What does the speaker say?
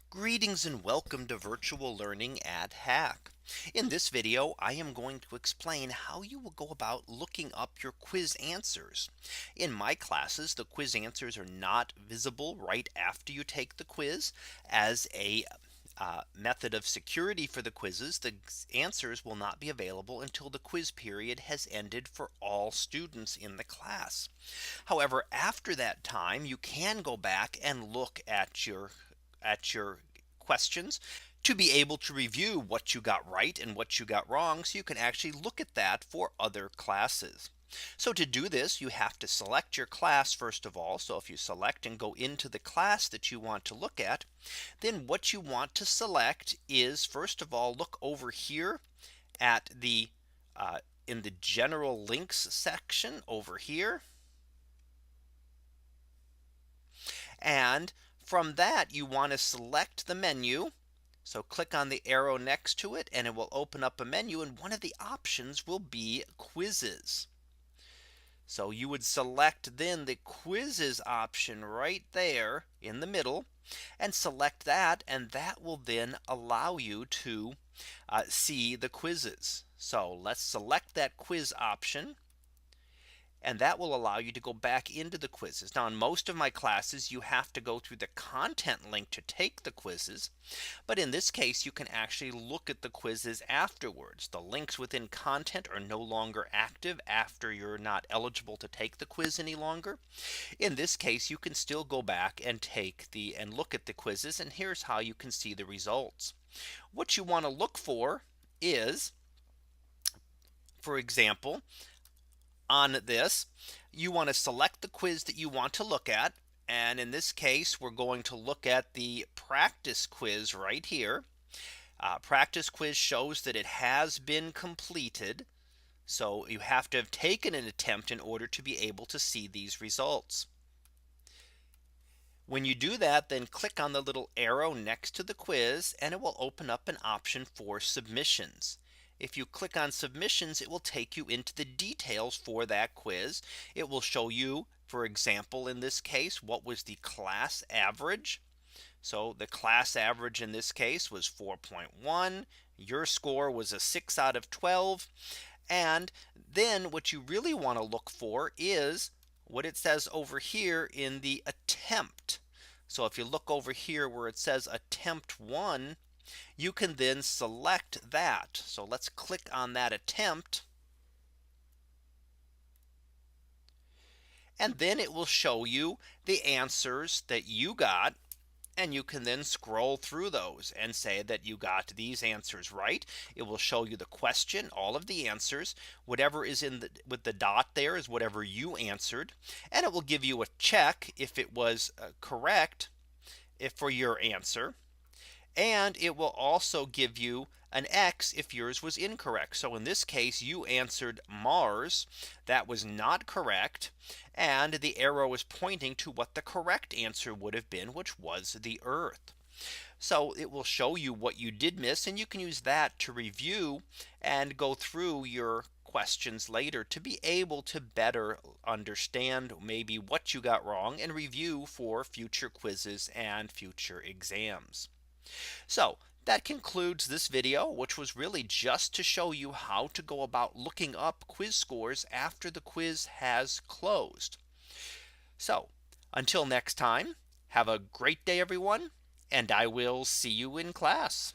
Greetings and welcome to virtual learning at Hack. In this video, I am going to explain how you will go about looking up your quiz answers. In my classes, the quiz answers are not visible right after you take the quiz. As a method of security for the quizzes, the answers will not be available until the quiz period has ended for all students in the class. However, after that time, you can go back and look at your questions to be able to review what you got right and what you got wrong, so you can actually look at that for other classes. So to do this, you have to select your class first of all. So if you select and go into the class that you want to look at, then what you want to select is, first of all, look over here at the in the general links section over here. And from that, you want to select the menu. So click on the arrow next to it and it will open up a menu, and one of the options will be quizzes. So you would select then the quizzes option right there in the middle and select that, and that will then allow you to see the quizzes. So let's select that quiz option, and that will allow you to go back into the quizzes. Now, in most of my classes, you have to go through the content link to take the quizzes. But in this case, you can actually look at the quizzes afterwards. The links within content are no longer active after you're not eligible to take the quiz any longer. In this case, you can still go back and look at the quizzes. And here's how you can see the results. What you want to look for is, for example, on this, you want to select the quiz that you want to look at. And in this case, we're going to look at the practice quiz right here. Practice quiz shows that it has been completed. So you have to have taken an attempt in order to be able to see these results. When you do that, then click on the little arrow next to the quiz and it will open up an option for submissions. If you click on submissions, it will take you into the details for that quiz. It will show you, for example, in this case, what was the class average. So the class average in this case was 4.1. Your score was a 6 out of 12. And then what you really want to look for is what it says over here in the attempt. So if you look over here where it says attempt 1, you can then select that. So let's click on that attempt. And then it will show you the answers that you got. And you can then scroll through those and say that you got these answers right. It will show you the question, all of the answers. Whatever is with the dot there is whatever you answered. And it will give you a check if it was correct for your answer. And it will also give you an X if yours was incorrect. So in this case, you answered Mars. That was not correct. And the arrow is pointing to what the correct answer would have been, which was the Earth. So it will show you what you did miss, and you can use that to review and go through your questions later to be able to better understand maybe what you got wrong and review for future quizzes and future exams. So that concludes this video, which was really just to show you how to go about looking up quiz scores after the quiz has closed. So until next time, have a great day, everyone, and I will see you in class.